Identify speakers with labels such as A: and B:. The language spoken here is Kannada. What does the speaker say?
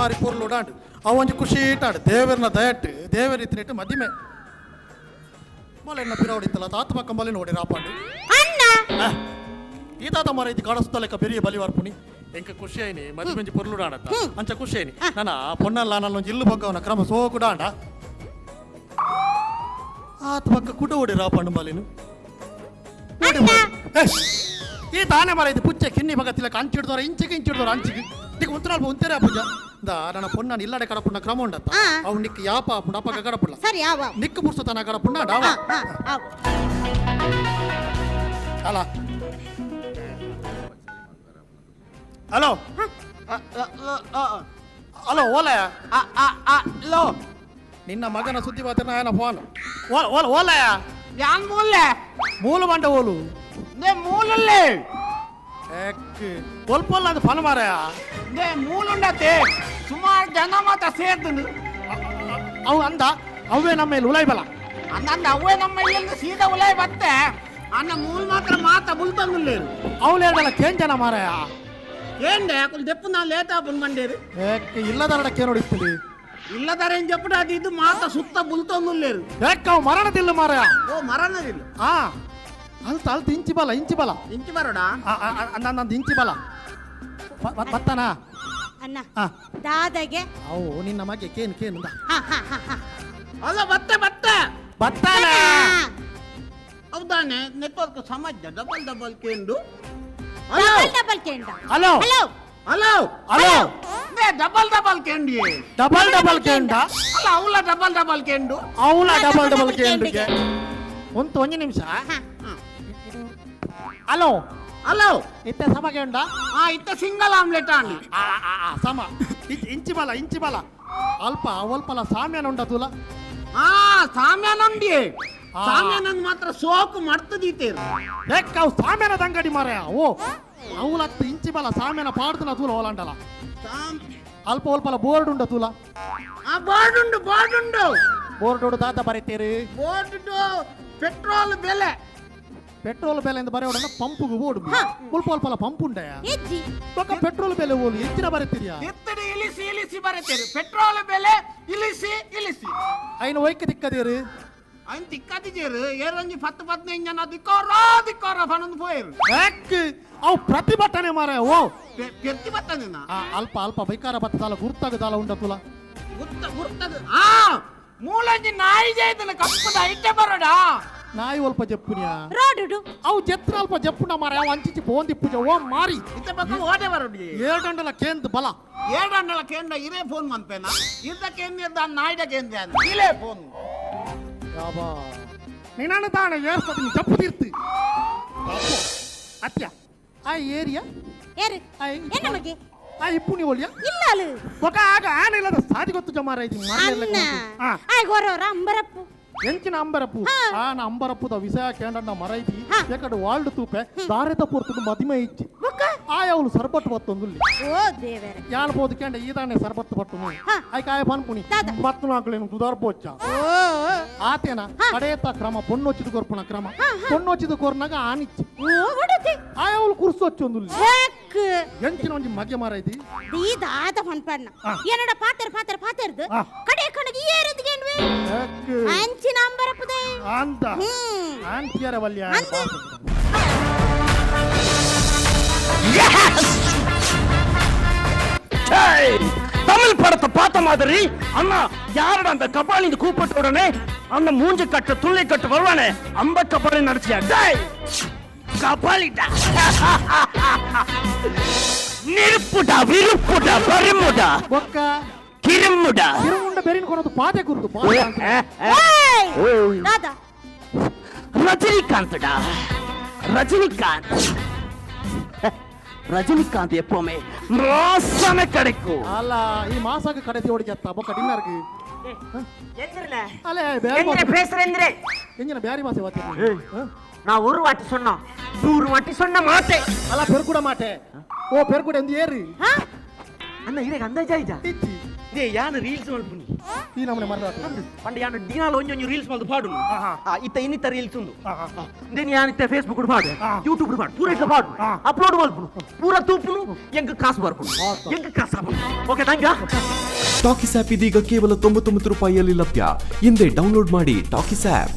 A: ಬಾರಿ ಪೊರ್ಲುಡಾಂಡು ಅವಂಜಿ ಖುಷಿ ಇಟ್ಟಾಡು ದೇವರನ್ನ ದಯಟ್ಟು ದೇವರ ಇತ್ತಿನಿಟ್ಟು ಮದಿಮೆ ಮೊಲೆನ್ನ ಪಿರವಡಿತ್ತಲ್ಲ ತಾತ ಪಕ್ಕ ಮೊಲೆ ನೋಡಿ ರಾಪಾಂಡು ಈ ತಾತ ಮರ ಇದು ಕಾಣಿಸ್ತಲೆಕ್ಕ ಬೆರಿಯ ಬಲಿ ವರ್ಪುನಿ ಎಂಕ ಖುಷಿ ಆಯ್ನಿ ಮದಿಮೆಂಜಿ ಪೊರ್ಲುಡಾಂಡತ್ತ ಅಂಚ ಖುಷಿ ಆಯ್ನಿ ನನ್ನ ಪೊನ್ನಲ್ಲ ನನ್ನೊಂದು ಇಲ್ಲು ಬಗ್ಗವನ ಕ್ರಮ ಸೋಕುಡಾಂಡ ಆತ ಪಕ್ಕ ಕುಟ ಓಡಿ ರಾಪಾಂಡು ಮಲಿನು ಈ ತಾನೇ ಮರ ಇದು ಪುಚ್ಚೆ ಕಿನ್ನಿ ಬಗತ್ತಿಲ್ಲ ಅಂಚಿಡ್ದವ್ರ ಇಂಚಿಡ್ದವ್ರ ಅಂಚಿಗೆ నీకు ఉంతున్నారు ఉంతేరా పూజ దా నన్న పొన్న ఇల్లడే కడపున్న క్రమం ఉండత్త అవు నీకు యాప అప్పక గడపుల్ల
B: సరి ఆవ
A: నిక్కు పుర్సతన గడపున్న డావా అలా హలో హలో ఓలయ
C: ಲೋ
A: ನಿನ್ನ ಮಗನ ಸುದ್ದಿ ಮಾತ್ರ ఆయన ಫೋನ್ ಓಲಯ
C: ಯಾನ್ ಮೂಲೆ
A: ಮೂಲ ಬಂಡ ಓಲು
C: ನೇ ಮೂಲಲ್ಲೇ
A: ಒಲ್ಪಲ್ಲ ಅದು ಫಲ ಮಾರಾಯ
C: ನೇ ಮೂಲುಂಡತೆ ಸುಮಾರು ಜನ ಮಾತ್ರ ಸೇರ್ದು
A: ಅವು ಅಂದ ಅವೇ ನಮ್ಮ ಮೇಲೆ ಉಲಾಯ್ ಬಲ
C: ಅಂದಂದ ಅವೇ ನಮ್ಮ ಇಲ್ಲಿಂದ ಸೀದಾ ಉಲಾಯ್ ಬತ್ತೆ ಅನ್ನ ಮೂಲ ಮಾತ್ರ ಮಾತ ಬುಲ್ತಂಗುಲ್ಲೇರು
A: ಅವಳು ಹೇಳಲ್ಲ ಕೇಂಜನ ಮಾರಾಯ
C: ఏండే అక్కడ చెప్పు నా లేట్ ఆపును మండేరు
A: ಇಲ್ಲದರಡಕ್ಕೆ ನೋಡಿಸ್ತೀವಿ
C: ಇಲ್ಲದಾರೆ ಏನ್ చెప్పు ಅದು ಇದು ಮಾತ ಸುತ್ತ ಬುಲ್ತಂಗುಲ್ಲೇರು
A: ಯಾಕವು ಮರಣದಿಲ್ಲ ಮಾರಾಯ
C: ಓ ಮರಣದಿಲ್ಲ
A: ಅಲ್ತ ಇಂಚಿ ಬಲ
C: ಇಂಚಿ ಬರೋಡ
A: ನಂದು ಇಂಚಿ ಬಲ ಬತ್ತನಾ
B: ಅಣ್ಣ ದಾದಗೆ
A: ಅವು ನಿನ್ನ ಮಗೆ ಕೇನು
C: ಅಲ್ಲ ಬತ್ತೆ
A: ಬತ್ತಾನ
C: ಹೌದಾನೆ ನೆಟ್ವರ್ಕ್ ಸಮಾಜ ಡಬಲ್ ಕೇಂದು
B: ಡಬಲ್ ಕೇಂಡ
A: ಹಲೋ
C: ಡಬಲ್ ಕೇಂಡಿ
A: ಡಬಲ್ ಕೇಂಡ
C: ಅಲ್ಲ ಡಬಲ್ ಕೇಂಡು
A: ಅವಳ ಡಬಲ್ ಕೇಂಡಿಗೆ ಒಂದು ನಿಮಿಷ ಹಲೋ ಇತ್ತೆ ಸಮಗೆ ಉಂಡ
C: ಇತ್ತ ಸಿಂಗಲ್ ಆಮ್ಲೆಟ್ ಆಂಡಿ
A: ಸಮ ಇಂಚಿ ಬಲ ಅಲ್ಪಲ ಸಾಮ್ಯಾನ ಉಂಡ ತುಲ
C: ಸಾಮ್ಯಾನುಂಡಿ ಸಾಮ್ಯಾನಂದ್ ಮಾತ್ರ ಸೋಕು ಮರ್ತದೀತೇರು
A: ಅವು ಸಾಮ್ಯಾನದ ಅಂಗಡಿ ಮಾರಾಯ ಓ ಅವಲತ್ತು ಇಂಚಿ ಬಲ ಸಾಮ್ಯಾನ ಪಾಡ್ತನ ತೂಲ ಓಲಾಂಡಲ ಅಲ್ಪಲ ಬೋರ್ಡ್ ಉಂಡ ತೂಲ ಬೋರ್ಡ್ ದಾತ ಬರೀತೀರಿ ಪೆಟ್ರೋಲ್ ಬೆಲೆ ಅಂತ ಬರೆಯೋಡ ಪಂಪುಗೆ ಓಡು ಅಲ್ಪಲ ಪಂಪ್ ಉಂಡಯ ಪೆಟ್ರೋಲ್ ಬೆಲೆ ಓಲು ಹೆಚ್ಚಿನ ಬರೀತೀರಿಯಾ
C: ಇಳಿಸಿ ಬರೀತೀರಿ ಪೆಟ್ರೋಲ್ ಬೆಲೆ ಇಳಿಸಿ
A: ಐನು ಒಯ್ಕೆ ದಿಕ್ಕದಿರು
C: ఆయన తిక్కదిజేరు ఏ రోజు 10-15 జన దిక్కోరా పనందు పోయారు
A: ಅವು ಪ್ರತಿಭಟನೆ ಮಾರ ಓ
C: ಪ್ರತಿಭಟನೆನಾ
A: ಅಲ್ಪ ಬೈಕಾರ ಬತ್ತದಾಲ ಗುರ್ತಾಗದಾಲ ಉಂಡ ತುಲ
C: ಗುರ್ತದ ಮೂಲಂಜಿ ನಾಯಿ ಜೈದನ ಕಪ್ಪದ ಐಟೆ ಬರೋಡಾ
A: ನಾಯಿ ಒಲ್ಪ ಜಪ್ಪುನಿಯಾ
B: ರೋಡು
A: ಅವು ಜತ್ರ ಅಲ್ಪ ಜಪ್ಪುನ ಮಾರ ಅವು ಅಂಚಿಚಿ ಬೋಂದಿ ಪೂಜ ಓ ಮಾರಿ
C: ಇತ್ತ ಪಕ್ಕ ಓಡೆ ಬರೋಡಿ
A: 7 ಗಂಟಲ ಕೇಂದ್ರ ಬಲ
C: 7 ಗಂಟಲ ಕೇಂದ್ರ ಇರೇ ಫೋನ್ ಮಂಪೇನಾ ಇದ್ದಕ್ಕೇಂದ್ರ ದಾನ್ ನಾಯಿಡ ಕೇಂದ್ರ ಇಲೇ ಫೋನ್
A: ನೀನು ತಾಣ ಏರ್ತದ ನೀ ತಪ್ಪು ತೀರ್ತಿ ಅತ್ಯ ಆ ಏರಿಯಾ
B: என்ன மகே
A: ಇಪ್ಪುನಿ ಒಳ್ಳಿಯ
B: ಇಲ್ಲ ಅಲ್ಲ
A: ಒಕ ಆಗ ಆನ ಇಲ್ಲದ ಸಾದಿ ಗೊತ್ತು ಜಮಾರ ಐತಿ
B: ಅಣ್ಣ ಆಯ್ ಗೊರವರ ಅಂಬರಪ್ಪು
A: ಎಂಚಿನ ಅಂಬರಪ್ಪು ಆನ ಅಂಬರಪ್ಪುದ ವಿಷಯ ಕೇಂದ್ರ ಮರ ಐತಿ ಯಾಕಡೆ ವಾಲ್ಡ್ ತೂಪೆ ದಾರೆದ ಪೊರ್ತುದು ಮದಿಮೆ ಇಚ್ಚಿ ಆಯ ಅವಳು ಸರ್ಬತ್ತು ಬತ್ತೊಂದುಲ್ಲಿ
B: ಓ ದೇವರೇ
A: ಯಾನ್ ಬೋದು ಕೇಂಡ ಈದಾನೆ ಸರ್ಬತ್ತು ಬಟ್ಟು ಆಯ್ ಕಾಯ ಪನ್ಪುನಿ ಬತ್ತು ನಾಕಲೇನು ದುದಾರ್ ಪೋಚ್ಚ ಆತೇನ ಕಡೆಯತ್ತ ಕ್ರಮ ಪೊನ್ನೊಚ್ಚಿದ ಕೊರ್ಪುನ ಕ್ರಮ ಪೊನ್ನೊಚ್ಚಿದ ಕೊರ್ನಾಗ ಆನಿಚ್ಚಿ ಆಯ ಅವಳು ಕುರ್ಸೊಚ್ಚೊಂದುಲ್ಲಿ ಎಂಚಿನ ಒಂಜಿ ಮಗೆ ಮಾರ ಐತಿ
B: ದಾದ ಪನ್ಪನ್ನ ಏನಡ ಪಾತೆರ್ದು ಕಡೆ ಕಣಗಿ ಏರಿದ್ಗೇನ್ವೆ ಅಂಚಿನ ಅಂಬರಪ್ಪದೆ
A: ಅಂತ ಆಂಟಿಯರ ವಲ್ಯ
D: தமிழ் படத்தை பார்த்த மாதிரி அண்ணா யாரடா அந்த கபாலிந்து கூப்பிட்ட உடனே அந்த மூஞ்சி கட்ட துள்ளி கட்டு வருவானே அந்த கபாலி நடிச்சியா டேய் கபாலிடா நிருப்புடா விருப்புடா பரிமுடா
A: ಒಕ್ಕ
D: ಕಿರಿಮುಡಾ
A: ಕಿರಿಮುಂಡ ಬೆರಿನ ಕೊನದು ಪಾದೆ ಕುರ್ದು
B: ದಾದ
D: ரஜினிகாந்த் எப்பவுமே மாசமே கிடைக்கும்
A: ಅಲ್ಲ ಈ ಮಾಸಕ್ಕೆ ಕಡೆದಿ ಹೊಡಿಯತ್ತ ಬೊಕ್ಕ ಡಿನ್ನರ್ಗೆ ಅಲ್ಲ
D: பேசுறேன்
A: ಎಂಜಿನ ಬ್ಯಾರಿ ಮಾಸೆ ವಾತಿ
D: நான் ஒரு வாட்டி சொன்னோம் 100 வாட்டி சொன்ன மாட்டேன்
A: ಅಲ್ಲ ಪೆರ್ಕುಡ ಮಾಟೆ ಓ ಪೆರ್ಕುಡ ಎಂದು ಏರಿ
D: ಅಣ್ಣ ಇರೇ ಅಂದಾಜ
A: ಇಚ್ಚಿ
D: டேய் யாரு ரீல்ஸ் வால் பண்ணி
A: ಈ ನಮ್ಮನೆ ಮರ
E: ಪಂಡ ಯಾನು ದಿನಾಲು ಒಂಜೊಂಜು ರೀಲ್ಸ್ ಮಲ್ದು ಪಾಡು ಇತ್ತ ಇನ್ನಿತ್ತ ರೀಲ್ಸ್ ಉಂದು ದೆನ್ ಯಾನಿತ್ತ ಫೇಸ್ಬುಕ್ ಪಾಡು ಯೂಟ್ಯೂಬ್ ಪಾಡು ಪೂರ ಇತ್ತ ಪಾಡು ಅಪ್ಲೋಡ್ ಮಲ್ಪುನು ಪೂರ ತೂಪುನು ಎಂಕ ಕಾಸು ಬರ್ಪುನು ಎಂಕ ಕಾಸು okay thank you.
F: Talkies app ಇದೀಗ ಕೇವಲ 99 ರೂಪಾಯಿಯಲ್ಲಿ ಲಭ್ಯ. ಹಿಂದೆ ಡೌನ್ಲೋಡ್ ಮಾಡಿ ಟಾಕಿಸ್ ಆಪ್.